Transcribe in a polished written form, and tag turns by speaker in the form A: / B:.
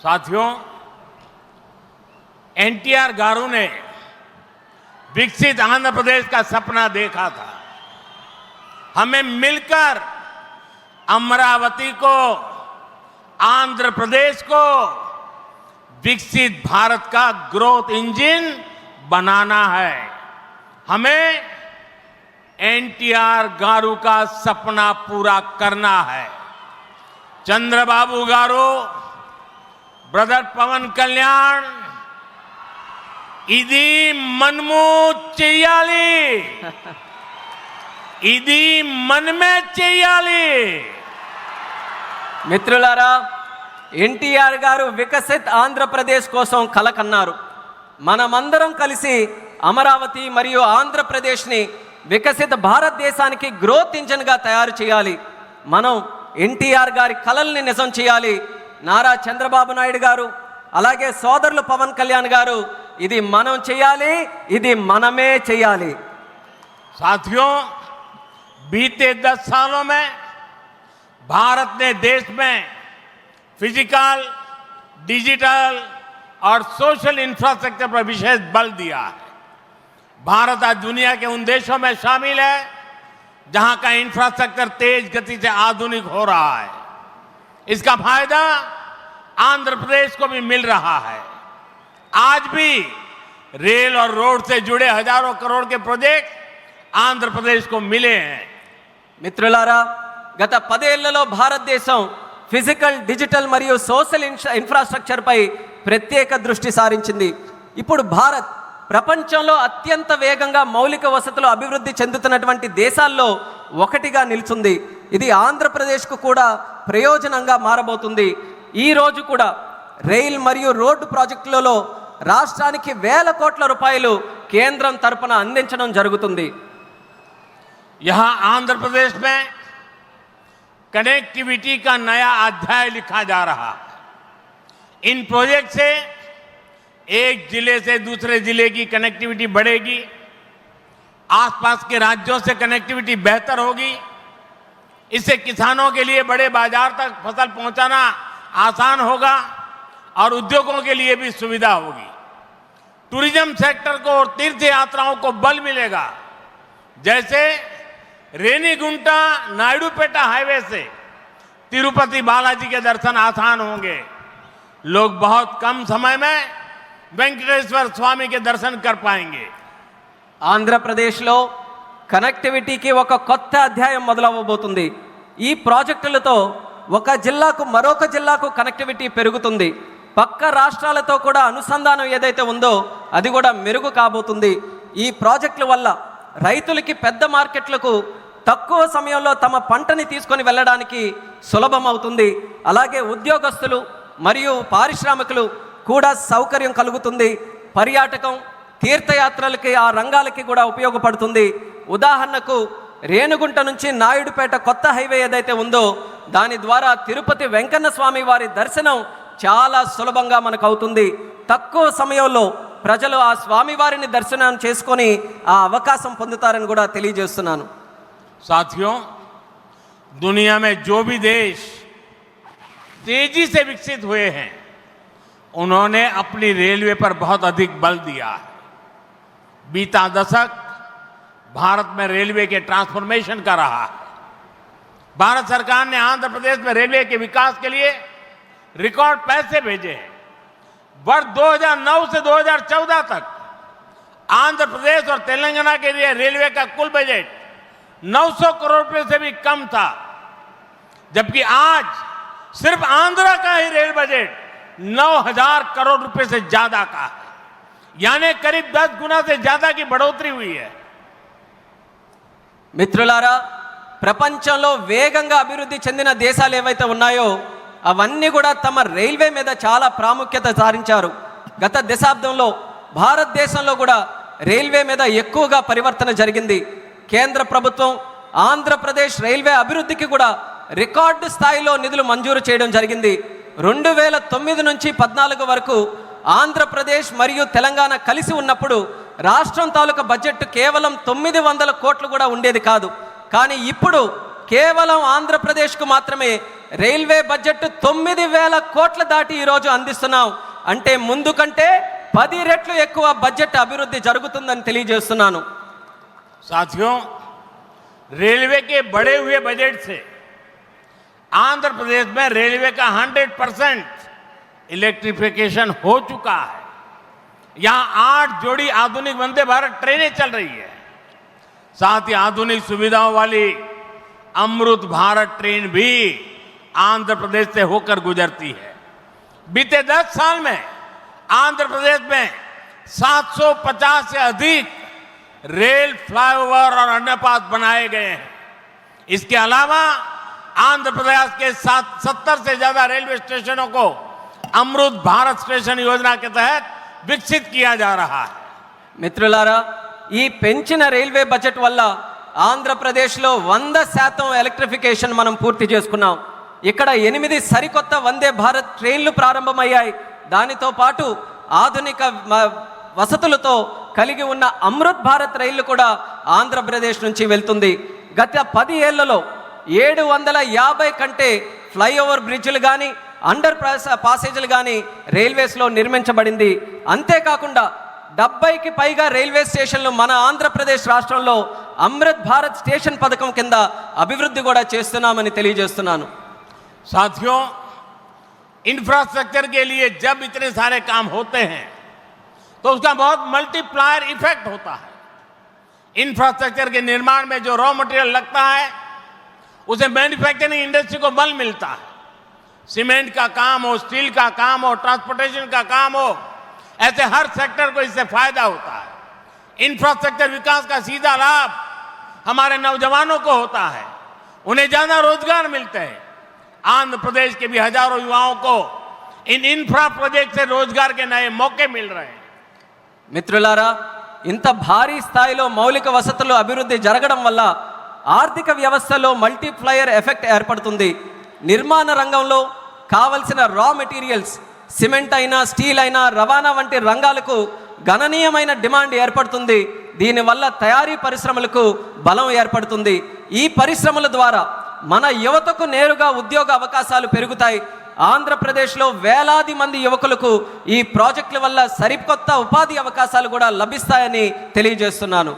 A: साथियों, एनटीआर गारू ने विकसित आंध्र प्रदेश का सपना देखा था। हमें मिलकर अमरावती को, आंध्र प्रदेश को विकसित भारत का ग्रोथ इंजन बनाना है। हमें एनटीआर गारू का सपना पूरा करना है। चंद्रबाबू गारू, ब्रदर पवन कल्याण, इदी मनमू చెయ్యాలి, ఇది మనమే చెయ్యాలి।
B: మిత్రులారా, ఎన్టీఆర్ గారు వికసిత్ ఆంధ్రప్రదేశ్ కోసం కలకన్నారు. మనమందరం కలిసి అమరావతి మరియు ఆంధ్రప్రదేశ్ని వికసిత భారతదేశానికి గ్రోత్ ఇంజన్గా తయారు చేయాలి. మనం ఎన్టీఆర్ గారి కలల్ని నిజం చేయాలి. నారా చంద్రబాబు నాయుడు గారు, అలాగే సోదరులు పవన్ కళ్యాణ్ గారు, ఇది మనం చేయాలి, ఇది మనమే చేయాలి।
A: साथियों, बीते 10 सालों में भारत ने देश में फिजिकल, डिजिटल और सोशल इंफ्रास्ट्रक्चर पर विशेष बल दिया है। भारत आज दुनिया के उन देशों में शामिल है जहां का इंफ्रास्ट्रक्चर तेज गति से आधुनिक हो रहा है। इसका फायदा आंध्र प्रदेश को भी मिल रहा है। आज भी रेल और रोड से जुड़े हजारों करोड़ के प्रोजेक्ट आंध्र प्रदेश को मिले हैं।
B: మిత్రులారా, గత 10 ఏళ్లలో భారతదేశం ఫిజికల్, డిజిటల్ మరియు సోషల్ ఇన్ఫ్రాస్ట్రక్చర్ పై ప్రత్యేక దృష్టి సారించింది. ఇప్పుడు భారత్ ప్రపంచంలో అత్యంత వేగంగా మౌలిక వసతులు అభివృద్ధి చెందుతున్నటువంటి దేశాల్లో ఒకటిగా నిలుచుంది. ఇది ఆంధ్రప్రదేశ్కు కూడా ప్రయోజనంగా మారబోతుంది. ఈ రోజు కూడా రైల్ మరియు రోడ్డు ప్రాజెక్టులలో రాష్ట్రానికి వేల కోట్ల రూపాయలు కేంద్రం తరపున అందించడం జరుగుతుంది।
A: यहां आंध्र प्रदेश में कनेक्टिविटी का नया अध्याय लिखा जा रहा है। इन प्रोजेक्ट से एक जिले से दूसरे जिले की कनेक्टिविटी बढ़ेगी, आसपास के राज्यों से कनेक्टिविटी बेहतर होगी। इससे किसानों के लिए बड़े बाजार तक फसल पहुंचाना आसान होगा और उद्योगों के लिए भी सुविधा होगी। टूरिज्म सेक्टर को और तीर्थ यात्राओं को बल मिलेगा। जैसे रेनीगुंटा नायडूपेटा हाईवे से तिरुपति बालाजी के दर्शन आसान होंगे। लोग बहुत कम समय में వెంకటేశ్వర స్వామి के दर्शन कर पाएंगे।
B: ఆంధ్రప్రదేశ్లో కనెక్టివిటీకి ఒక కొత్త అధ్యాయం మొదలవబోతుంది। ఈ ప్రాజెక్టులతో ఒక జిల్లాకు మరొక జిల్లాకు కనెక్టివిటీ పెరుగుతుంది। పక్క రాష్ట్రాలతో కూడా అనుసంధానం ఏదైతే ఉందో అది కూడా మెరుగు కాబోతుంది। ఈ ప్రాజెక్టుల వల్ల రైతులకి పెద్ద మార్కెట్లకు తక్కువ సమయంలో తమ పంటని తీసుకొని వెళ్ళడానికి సులభం అవుతుంది। అలాగే ఉద్యోగస్తులు మరియు పారిశ్రామికులు కూడా సౌకర్యం కలుగుతుంది। పర్యాటకం, తీర్థయాత్రలకి, ఆ రంగాలకి కూడా ఉపయోగపడుతుంది। ఉదాహరణకు రేణుగుంట నుంచి నాయుడుపేట కొత్త హైవే ఏదైతే ఉందో దాని ద్వారా తిరుపతి వెంకన్న స్వామి వారి దర్శనం చాలా సులభంగా మనకు అవుతుంది। తక్కువ సమయంలో ప్రజలు ఆ స్వామి వారిని దర్శనం చేసుకొని ఆ అవకాశం పొందుతారని కూడా తెలియజేస్తున్నాను।
A: साथियों, दुनिया में जो भी देश तेजी से विकसित हुए हैं उन्होंने अपनी रेलवे पर बहुत अधिक बल दिया है। बीता दशक भारत में रेलवे के ट्रांसफॉर्मेशन का रहा है। भारत सरकार ने आंध्र प्रदेश में रेलवे के विकास के लिए रिकॉर्ड पैसे भेजे हैं। वर्ष 2009 से 2014 तक आंध्र प्रदेश और तेलंगाना के लिए रेलवे का कुल बजट 900 करोड़ रुपए से भी कम था, जबकि आज सिर्फ आंध्र का ही रेल बजट 9000 करोड़ रुपए से ज्यादा का है, यानी करीब 10 गुना से ज्यादा की बढ़ोतरी हुई है।
B: మిత్రులారా, ప్రపంచంలో వేగంగా అభివృద్ధి చెందిన దేశాలు ఏవైతే ఉన్నాయో అవన్నీ కూడా తమ రైల్వే మీద చాలా ప్రాముఖ్యత సారించారు। గత దశాబ్దంలో భారతదేశంలో కూడా రైల్వే మీద ఎక్కువగా పరివర్తన జరిగింది। కేంద్ర ప్రభుత్వం ఆంధ్రప్రదేశ్ రైల్వే అభివృద్ధికి కూడా రికార్డు స్థాయిలో నిధులు మంజూరు చేయడం జరిగింది। 2009 నుంచి 14 వరకు ఆంధ్రప్రదేశ్ మరియు తెలంగాణ కలిసి ఉన్నప్పుడు రాష్ట్రం తాలూకా బడ్జెట్ కేవలం 900 కోట్లు కూడా ఉండేది కాదు। కానీ ఇప్పుడు కేవలం ఆంధ్రప్రదేశ్కు మాత్రమే రైల్వే బడ్జెట్ 9,000 కోట్ల దాటి ఈరోజు అందిస్తున్నాం. అంటే ముందు కంటే 10 రెట్లు ఎక్కువ బడ్జెట్ అభివృద్ధి జరుగుతుందని తెలియజేస్తున్నాను.
A: साथियों, रेलवे के बढ़े हुए बजट से आंध्र प्रदेश में रेलवे का 100% इलेक्ट्रिफिकेशन हो चुका है. यहां 8 जोड़ी आधुनिक वंदे भारत ट्रेनें चल रही है. साथ ही आधुनिक सुविधाओं वाली अमृत भारत ट्रेन भी आंध्र प्रदेश से होकर गुजरती है. बीते 10 साल में आंध्र प्रदेश में 750 से अधिक रेल फ्लाईओवर और अंडरपास बनाए गए हैं. इसके अलावा आंध्र प्रदेश के 70 से ज्यादा रेलवे स्टेशनों को अमृत भारत स्टेशन योजना के तहत विकसित किया जा रहा है.
B: మిత్రులారా, ఈ పెంచిన రైల్వే బడ్జెట్ వల్ల ఆంధ్రప్రదేశ్లో 100% ఎలక్ట్రిఫికేషన్ మనం పూర్తి చేసుకున్నాం. ఇక్కడ 8 సరికొత్త వందే భారత్ ట్రైన్లు ప్రారంభమయ్యాయి. దానితో పాటు ఆధునిక వసతులతో కలిగి ఉన్న అమృత్ భారత్ రైళ్లు కూడా ఆంధ్రప్రదేశ్ నుంచి వెళ్తుంది. గత 10 ఏళ్లలో 750 కంటే ఫ్లైఓవర్ బ్రిడ్జ్లు కానీ అండర్ పాసేజీలు కానీ రైల్వేస్లో నిర్మించబడింది. అంతేకాకుండా 70కి పైగా రైల్వే స్టేషన్లు మన ఆంధ్రప్రదేశ్ రాష్ట్రంలో అమృత్ భారత్ స్టేషన్ పథకం కింద అభివృద్ధి కూడా చేస్తున్నామని తెలియజేస్తున్నాను.
A: साथियों, इंफ्रास्ट्रक्चर के लिए जब इतने सारे काम होते हैं तो उसका बहुत मल्टीप्लायर इफेक्ट होता है. इंफ्रास्ट्रक्चर के निर्माण में जो रॉ मटेरियल लगता है उसे मैन्युफैक्चरिंग इंडस्ट्री को बल मिलता है. सीमेंट का काम हो, स्टील का काम हो, ट्रांसपोर्टेशन का काम हो, ऐसे हर सेक्टर को इससे फायदा होता है. इंफ्रास्ट्रक्चर विकास का सीधा लाभ हमारे नौजवानों को होता है. उन्हें ज्यादा रोजगार मिलते हैं. आंध्र प्रदेश के भी हजारों युवाओं को इन इंफ्रा प्रोजेक्ट से रोजगार के नए मौके मिल रहे हैं.
B: మిత్రులారా, ఇంత భారీ స్థాయిలో మౌలిక వసతులు అభివృద్ధి జరగడం వల్ల ఆర్థిక వ్యవస్థలో మల్టీప్లయర్ ఎఫెక్ట్ ఏర్పడుతుంది. నిర్మాణ రంగంలో కావలసిన రా మెటీరియల్స్, సిమెంట్ అయినా, స్టీల్ అయినా, రవాణా వంటి రంగాలకు గణనీయమైన డిమాండ్ ఏర్పడుతుంది. దీనివల్ల తయారీ పరిశ్రమలకు బలం ఏర్పడుతుంది. ఈ పరిశ్రమల ద్వారా మన యువతకు నేరుగా ఉద్యోగ అవకాశాలు పెరుగుతాయి. ఆంధ్రప్రదేశ్లో వేలాది మంది యువకులకు ఈ ప్రాజెక్టుల వల్ల సరికొత్త ఉపాధి అవకాశాలు కూడా లభిస్తాయని తెలియజేస్తున్నాను.